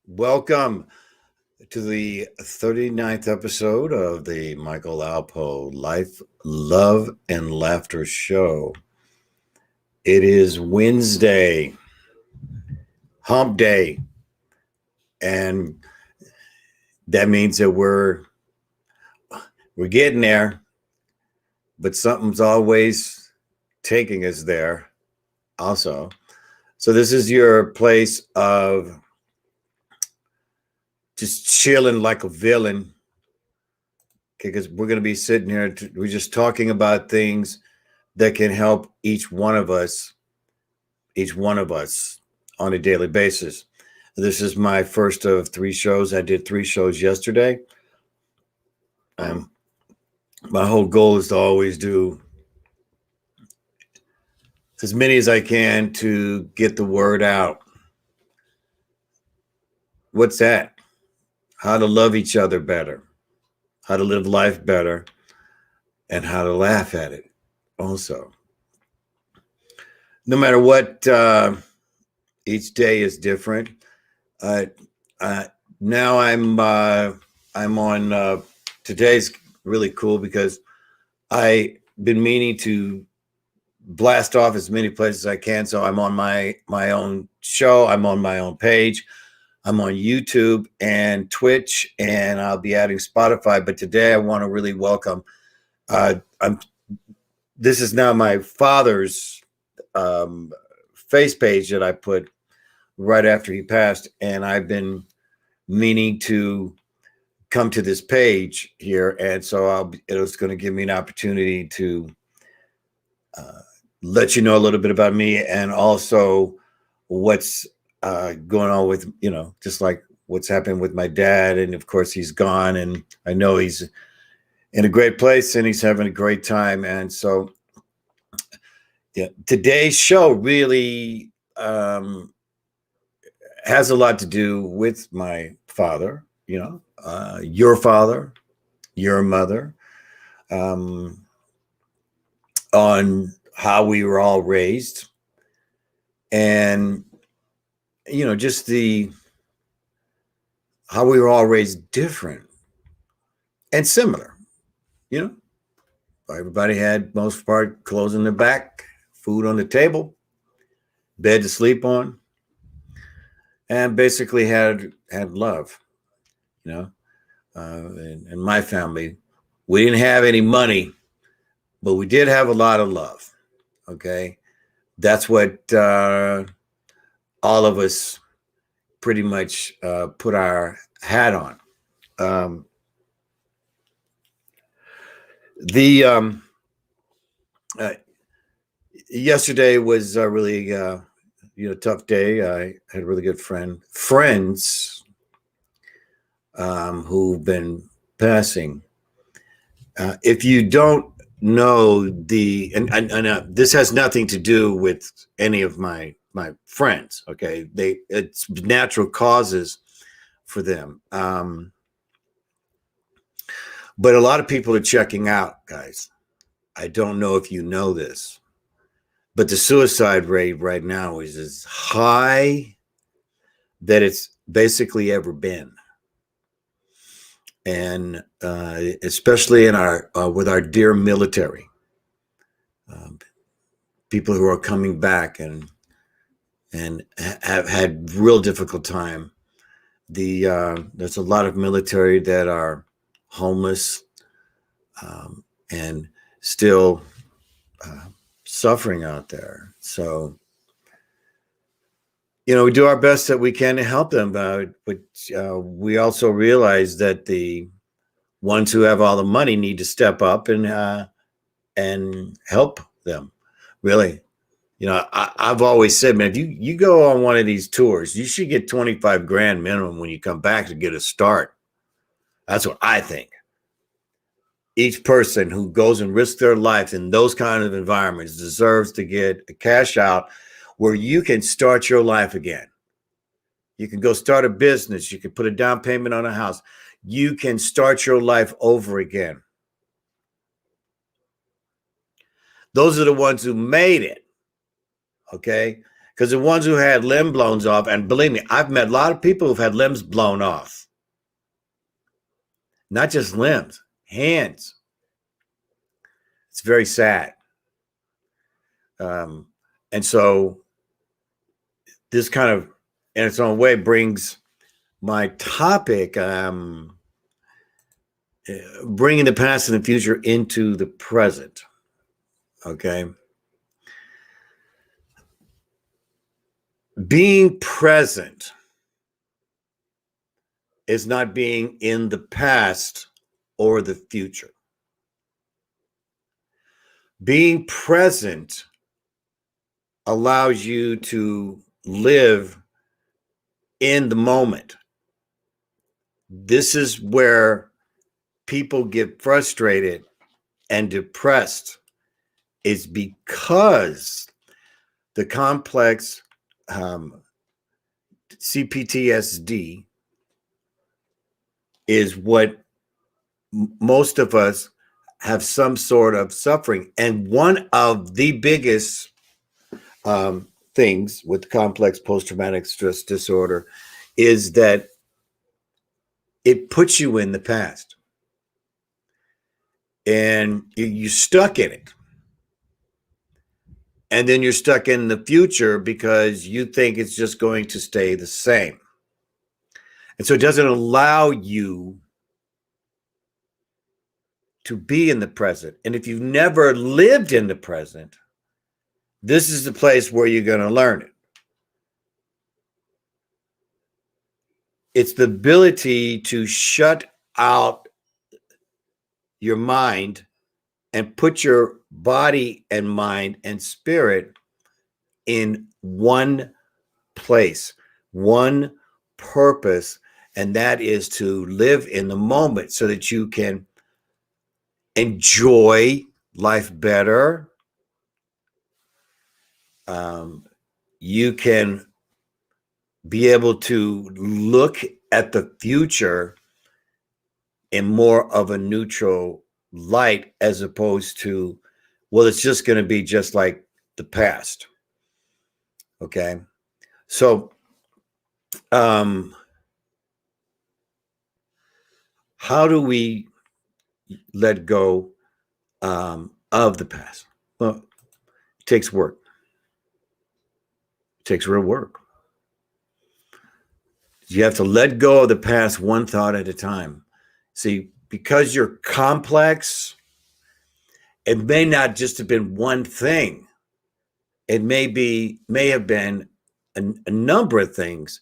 Welcome to the 39th episode of the Michael ALPOUGH Life, Love, and Laughter Show. It is Wednesday, hump day, and that means that we're getting there, but something's always taking us there also. So this is your place of just chilling like a villain. Okay, because we're going to be sitting here, we're just talking about things that can help each one of us on a daily basis. This is my first of 3 shows. I did 3 shows yesterday. My whole goal is to always do as many as I can to get the word out. What's that? How to love each other better, how to live life better, and how to laugh at it also. No matter what, each day is different. Uh, Now I'm on. Today's really cool because I've been meaning to blast off as many places as I can. So I'm on my own show. I'm on my own page. I'm on YouTube and Twitch, and I'll be adding Spotify. But today I want to really welcome. This is now my father's face page that I put right after he passed, and I've been meaning to come to this page here, and so it was going to give me an opportunity to let you know a little bit about me, and also what's going on with, just like what's happened with my dad. And of course he's gone, and I know he's in a great place and he's having a great time. And so yeah, today's show really has a lot to do with my father, your father, your mother, on how we were all raised, and just how we were all raised different and similar. Everybody had, most part, clothes on their back, food on the table, bed to sleep on, and basically had love. In my family, we didn't have any money, but we did have a lot of love. Okay, that's what all of us pretty much put our hat on. The Yesterday was a really tough day. I had a really good friends who've been passing. If you don't know this has nothing to do with any of my friends. Okay, it's natural causes for them. But a lot of people are checking out, guys. I don't know if you know this, but the suicide rate right now is as high that it's basically ever been. And especially in our with our dear military, people who are coming back and have had real difficult time. There's a lot of military that are homeless and still suffering out there. So, we do our best that we can to help them, but we also realize that the ones who have all the money need to step up and help them. Really, I've always said, man, if you go on one of these tours, you should get 25 grand minimum when you come back to get a start. That's what I think. Each person who goes and risks their life in those kind of environments deserves to get a cash out where you can start your life again. You can go start a business. You can put a down payment on a house. You can start your life over again. Those are the ones who made it. Okay. Because the ones who had limb blown off, and believe me, I've met a lot of people who've had limbs blown off. Not just limbs, hands. It's very sad. And so this kind of, in its own way, brings my topic, bringing the past and the future into the present. Okay. Being present is not being in the past or the future. Being present allows you to live in the moment. This is where people get frustrated and depressed, is because the complex CPTSD is what most of us have some sort of suffering. And one of the biggest things with complex post-traumatic stress disorder is that it puts you in the past and you're stuck in it. And then you're stuck in the future because you think it's just going to stay the same. And so it doesn't allow you to be in the present. And if you've never lived in the present, this is the place where you're going to learn it. It's the ability to shut out your mind and put your body and mind and spirit in one place, one purpose, and that is to live in the moment so that you can enjoy life better. You can be able to look at the future in more of a neutral light, as opposed to, well, it's just going to be just like the past. Okay. So, how do we let go of the past? Well, it takes work. It takes real work. You have to let go of the past one thought at a time. See, because you're complex, it may not just have been one thing. It may have been a number of things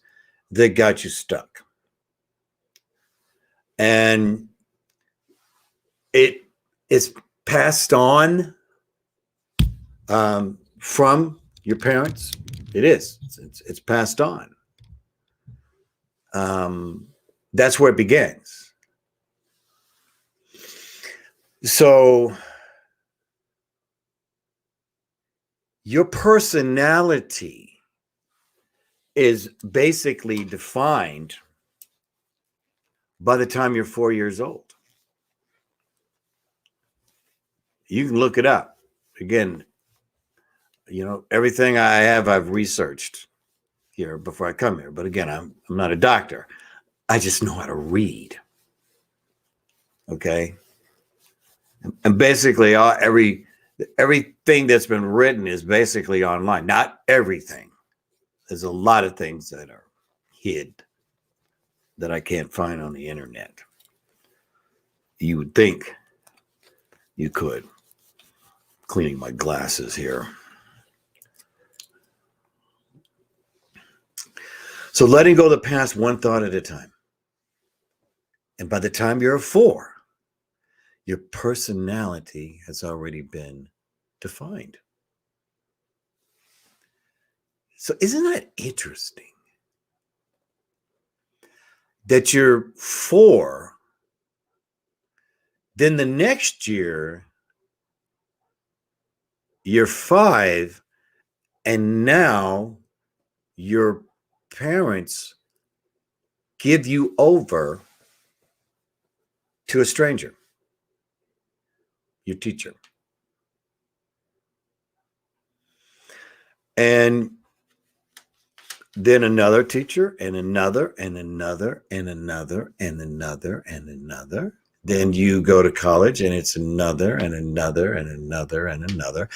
that got you stuck. And it is passed on from your parents. It is. It's passed on. That's where it begins. So your personality is basically defined by the time you're 4 years old. You can look it up. Again, everything I have, I've researched here before I come here. But again, I'm not a doctor. I just know how to read. Okay. And basically everything that's been written is basically online. Not everything. There's a lot of things that are hid that I can't find on the internet. You would think you could. Cleaning my glasses here. So letting go of the past one thought at a time. And by the time you're 4, your personality has already been defined. So isn't that interesting? That you're 4, then the next year, you're 5, and now your parents give you over to a stranger, your teacher. And then another teacher, and another, and another, and another, and another, and another. Then you go to college, and it's another, and another, and another, and another.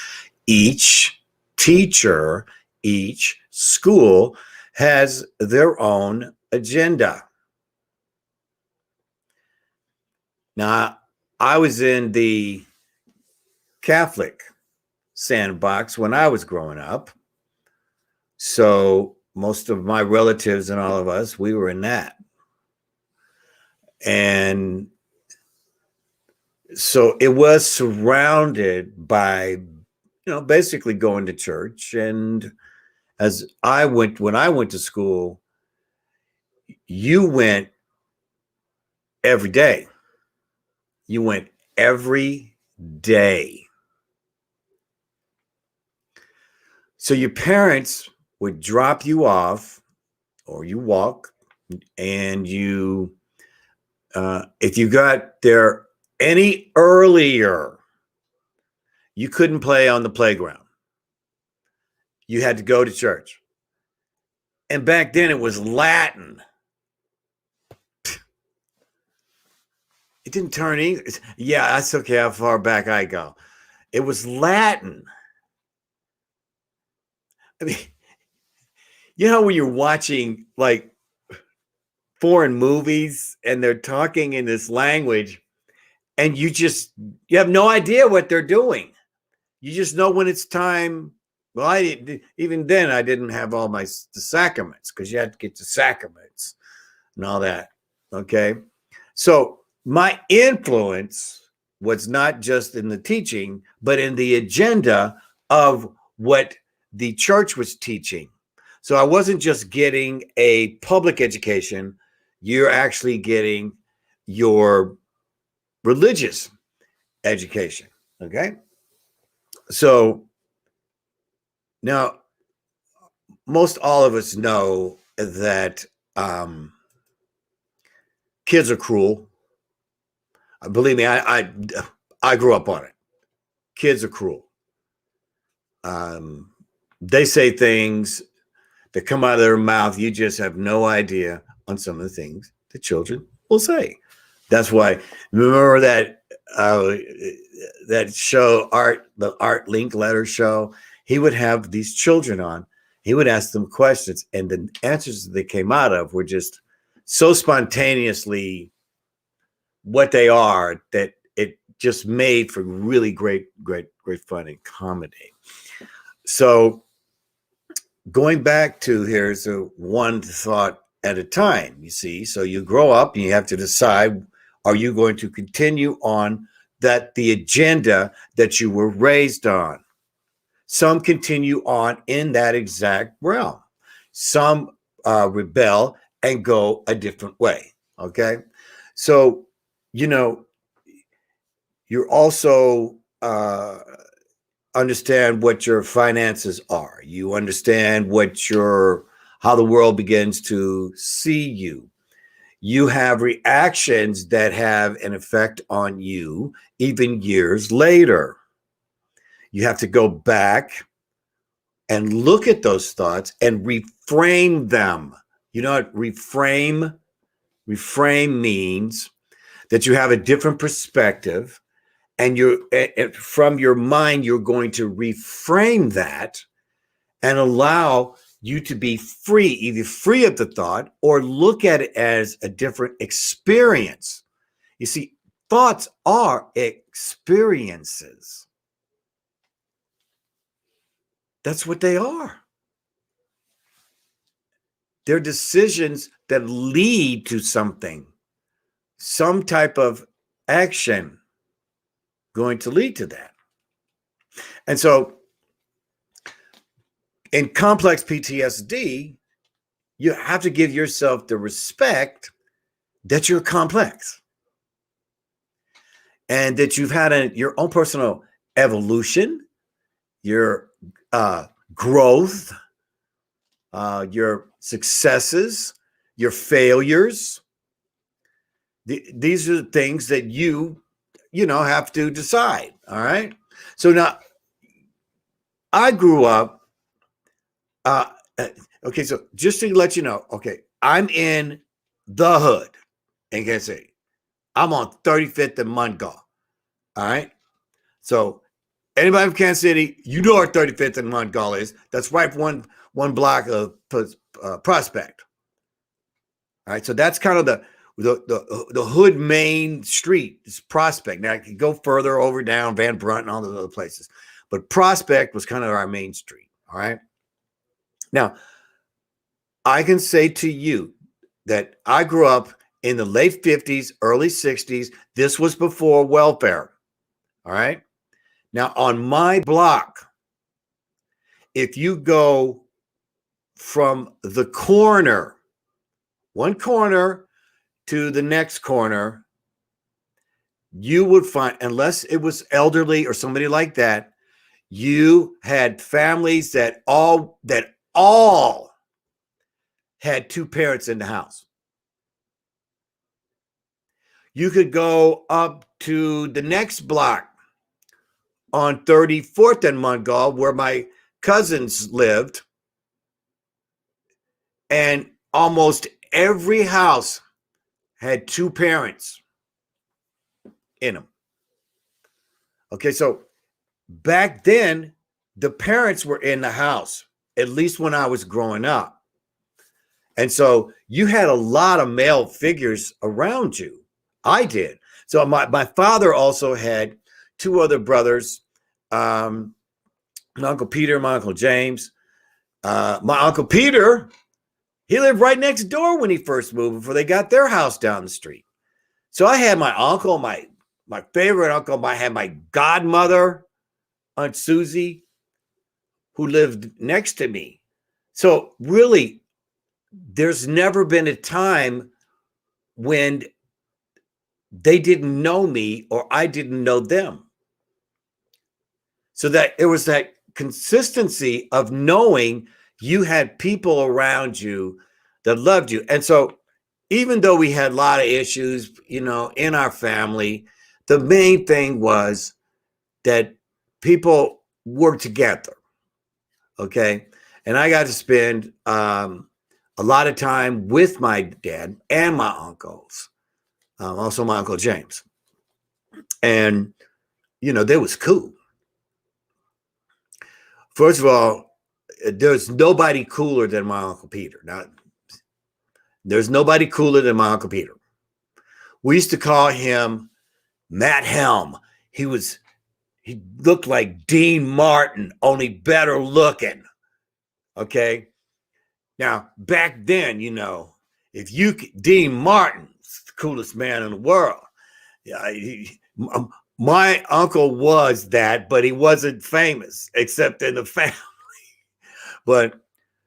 Each teacher, each school has their own agenda. Now, I was in the Catholic sandbox when I was growing up. So most of my relatives and all of us, we were in that. And so it was surrounded by, basically going to church. And when I went to school, you went every day. You went every day. So your parents would drop you off, or you walk, and if you got there any earlier, you couldn't play on the playground. You had to go to church. And back then it was Latin. It didn't turn English. Yeah, that's okay how far back I go. It was Latin. I mean, when you're watching like foreign movies and they're talking in this language and you have no idea what they're doing. You just know when it's time. Well, even then I didn't have all the sacraments, because you had to get the sacraments and all that. Okay. So my influence was not just in the teaching, but in the agenda of what the church was teaching. So I wasn't just getting a public education. You're actually getting your religious education. Okay. So now, most all of us know that kids are cruel. Believe me, I grew up on it. Kids are cruel. They say things that come out of their mouth. You just have no idea on some of the things that children will say. That's why, remember that show, the Art Linkletter show? He would have these children on. He would ask them questions, and the answers that they came out of were just so spontaneously what they are that it just made for really great fun and comedy. So going back to, here's one thought at a time, you see. So you grow up and you have to decide, are you going to continue on the agenda that you were raised on? Some continue on in that exact realm. Some rebel and go a different way. Okay. So, you're also understand what your finances are. You understand how the world begins to see you. You have reactions that have an effect on you even years later. You have to go back and look at those thoughts and reframe them. You know what reframe means? That you have a different perspective, and from your mind, you're going to reframe that and allow you to be free, either free of the thought or look at it as a different experience. You see, thoughts are experiences. That's what they are. They're decisions that lead to something, some type of action going to lead to that. And so in complex PTSD, you have to give yourself the respect that you're complex and that you've had your own personal evolution, your growth, your successes, your failures. These are things that you have to decide. All right. So now I grew up Okay, so just to let you know, okay, I'm in the hood in Kansas City. I'm on 35th and Montgomery. All right. So anybody from Kansas City, you know where 35th and Montgomery is. That's right one block of Prospect. All right. So that's kind of the hood main street is Prospect. Now I could go further over down Van Brunt and all those other places, but Prospect was kind of our main street. All right. Now I can say to you that I grew up in the late 50s, early 60s. This was before welfare. All right. Now, on my block, if you go from the corner, one corner to the next corner, you would find, unless it was elderly or somebody like that, you had families that all had two parents in the house. You could go up to the next block on 34th and Montgomery, where my cousins lived, and almost every house had two parents in them. Okay, so back then, the parents were in the house, at least when I was growing up. And so you had a lot of male figures around you. I did. So my father also had two other brothers, my Uncle Peter, my Uncle James. My Uncle Peter, he lived right next door when he first moved before they got their house down the street. So I had my uncle, my favorite uncle. I had my godmother, Aunt Susie, who lived next to me. So really, there's never been a time when they didn't know me or I didn't know them. So that it was that consistency of knowing you had people around you that loved you. And so even though we had a lot of issues, in our family, the main thing was that people worked together. Okay. And I got to spend a lot of time with my dad and my uncles, also my Uncle James. And, they was cool. First of all, there's nobody cooler than my Uncle Peter. Now, there's nobody cooler than my Uncle Peter. We used to call him Matt Helm. He looked like Dean Martin, only better looking. Okay. Now, back then, if Dean Martin, the coolest man in the world. Yeah, my uncle was that, but he wasn't famous except in the family. But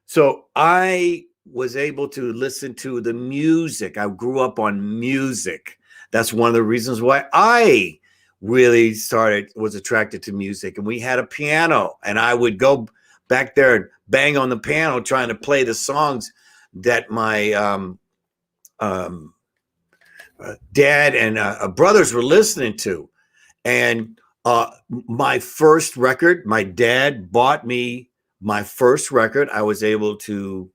so I was able to listen to the music. I grew up on music. That's one of the reasons why I really was attracted to music. And we had a piano, and I would go back there and bang on the piano trying to play the songs that my dad and brothers were listening to. And my first record, my dad bought me my first record. I was able to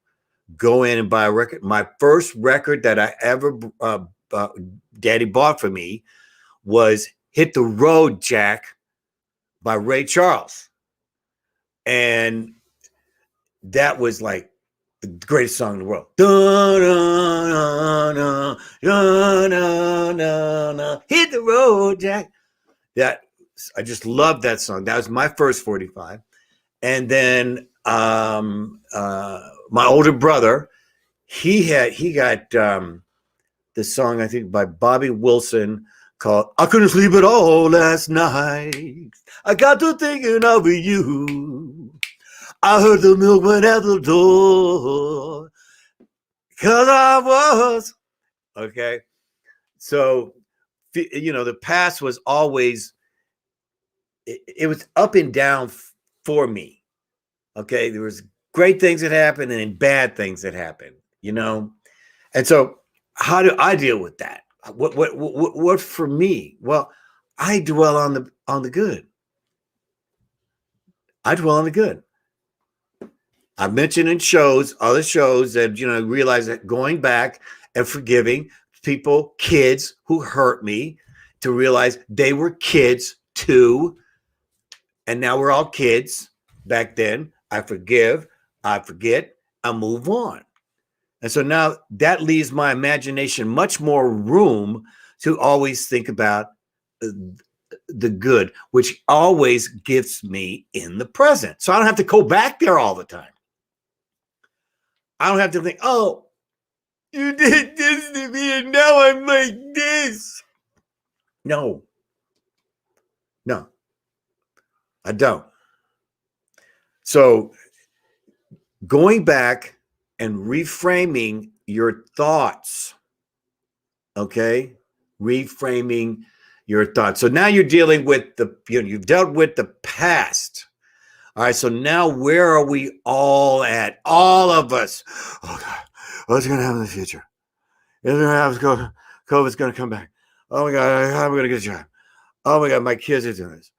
go in and buy a record. My first record that I ever, Daddy bought for me was Hit the Road, Jack by Ray Charles. And that was like the greatest song in the world. Da, da, da, da, da, da, da. Hit the road, Jack. That I just loved that song. That was my first 45. And then my older brother, he got this song, I think, by Bobby Wilson called I Couldn't Sleep at All Last Night. I got to thinking of you. I heard the milkman at the door. Because I was. Okay. So, the past was always, it was up and down for me. Okay. There was great things that happened and bad things that happened, And so how do I deal with that? What for me? Well, I dwell on the good. I dwell on the good. I've mentioned in shows, other shows, that, realize that going back and forgiving people, kids who hurt me, to realize they were kids too. And now we're all kids. Back then, I forgive, I forget, I move on. And so now that leaves my imagination much more room to always think about the good, which always gets me in the present. So I don't have to go back there all the time. I don't have to think, oh, you did this to me and now I'm like this. No, I don't. So going back and reframing your thoughts, okay? Reframing your thoughts. So now you're dealing with you've dealt with the past. All right, so now where are we all at? All of us. Oh God, what's going to happen in the future? COVID's going to come back. Oh my God, how am I going to get a job? Oh my God, my kids are doing this.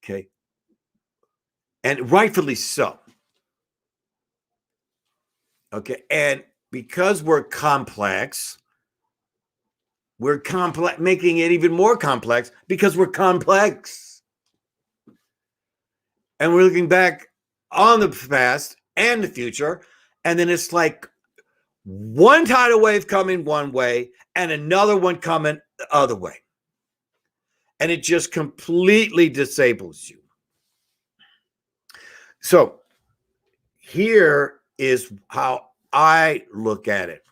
Okay. And rightfully so. Okay. And because we're complex, making it even more complex because we're complex. And we're looking back on the past and the future. And then it's like one tidal wave coming one way and another one coming the other way. And it just completely disables you. So here is how I look at it.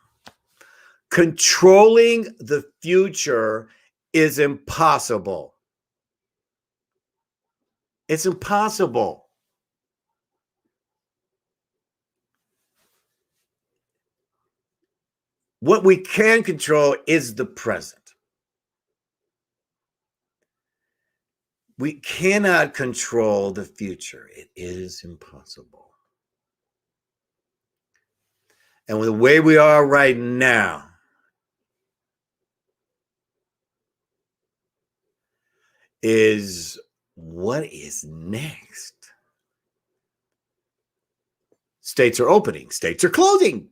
Controlling the future is impossible. It's impossible. What we can control is the present. We cannot control the future. It is impossible. And with the way we are right now, is what is next? States are opening. States are closing.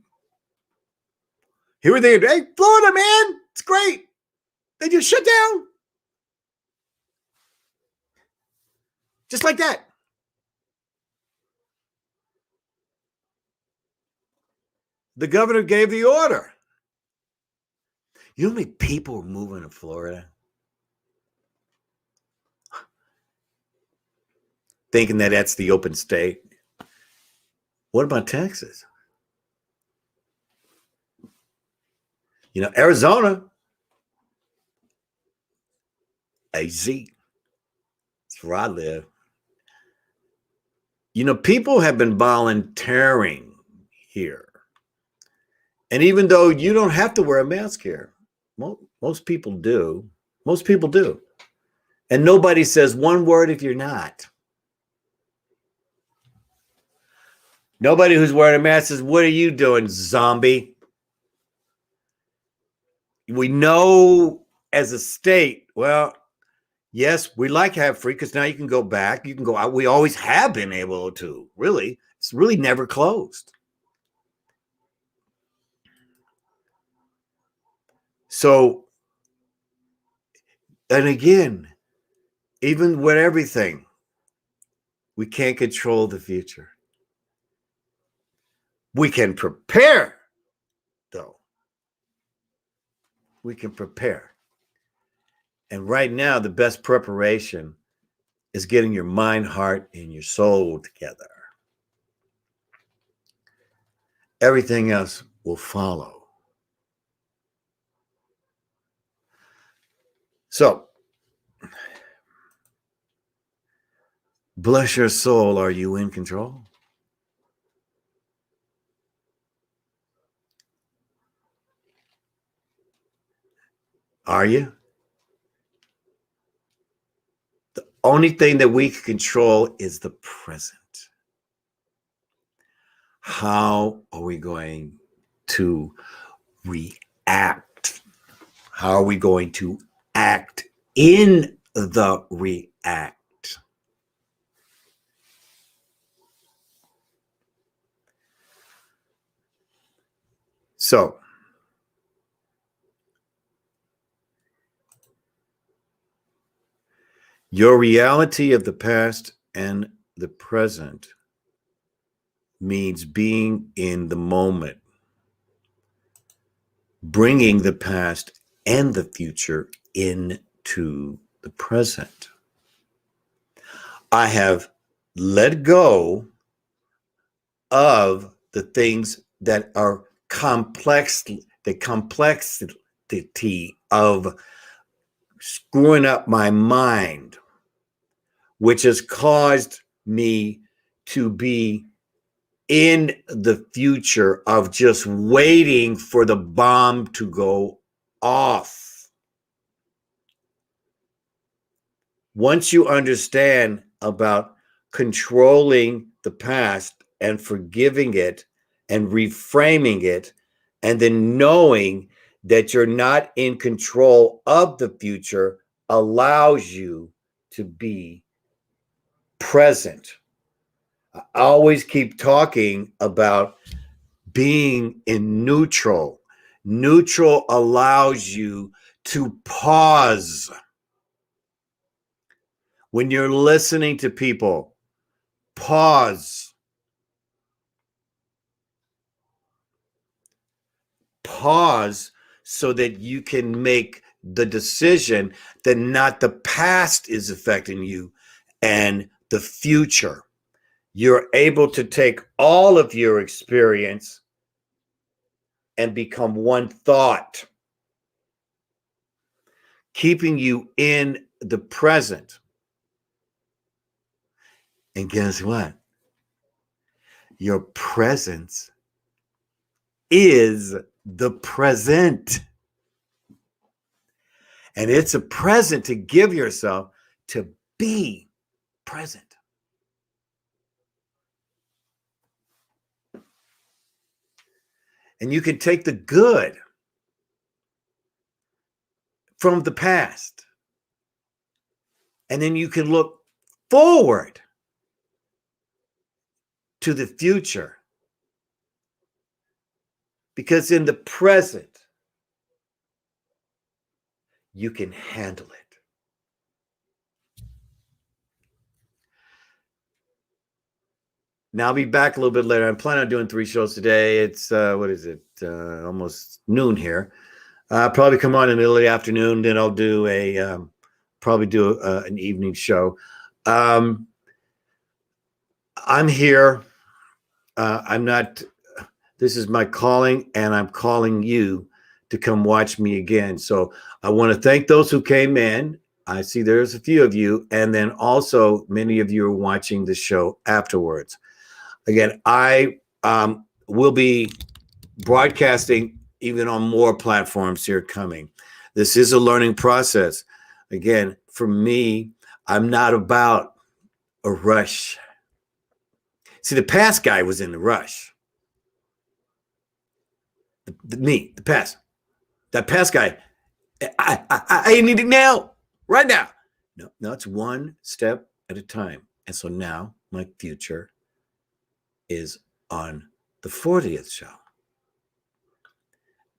Here they are. Hey, Florida, man, it's great. They just shut down. Just like that. The governor gave the order. You know how many people are moving to Florida? Thinking that that's the open state. What about Texas? Arizona, AZ. That's where I live. People have been volunteering here. And even though you don't have to wear a mask here, most people do. Most people do. And nobody says one word if you're not. Nobody who's wearing a mask says, what are you doing, zombie? We know as a state, well, yes, we like to have free because now you can go back. You can go out. We always have been able to, really. It's really never closed. So, and again, even with everything, we can't control the future. We can prepare, though. We can prepare. And right now, the best preparation is getting your mind, heart, and your soul together. Everything else will follow. So, bless your soul, are you in control? Are you? The only thing that we can control is the present. How are we going to react? How are we going to act in the react? So, your reality of the past and the present means being in the moment, bringing the past and the future into the present. I have let go of the things that are complex, the complexity of screwing up my mind, which has caused me to be in the future of just waiting for the bomb to go off. Once you understand about controlling the past and forgiving it and reframing it, and then knowing that you're not in control of the future, allows you to be present. I always keep talking about being in neutral. Neutral allows you to pause. When you're listening to people, pause. Pause so that you can make the decision that not the past is affecting you and the future. You're able to take all of your experience and become one thought, keeping you in the present. And guess what? Your presence is the present. And it's a present to give yourself to be present. And you can take the good from the past, and then you can look forward to the future. Because in the present, you can handle it. Now I'll be back a little bit later. I'm planning on doing 3 shows today. It's almost noon here. Probably come on in the early afternoon. Then I'll do an evening show. I'm here. I'm not. This is my calling, and I'm calling you to come watch me again. So I want to thank those who came in. I see there's a few of you, and then also many of you are watching the show afterwards. Again, I will be broadcasting even on more platforms here coming. This is a learning process. Again, for me, I'm not about a rush. See, the past guy was in the rush. The past. That past guy, I need it now, right now. No, it's one step at a time. And so now my future is on the 40th show.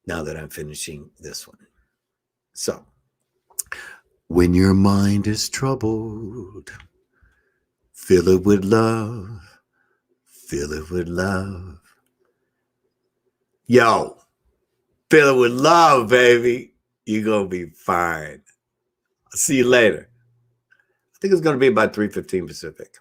Now that I'm finishing this one. So, when your mind is troubled, fill it with love. Fill it with love. Yo, fill it with love, baby. You're going to be fine. I'll see you later. I think it's going to be about 3:15 Pacific.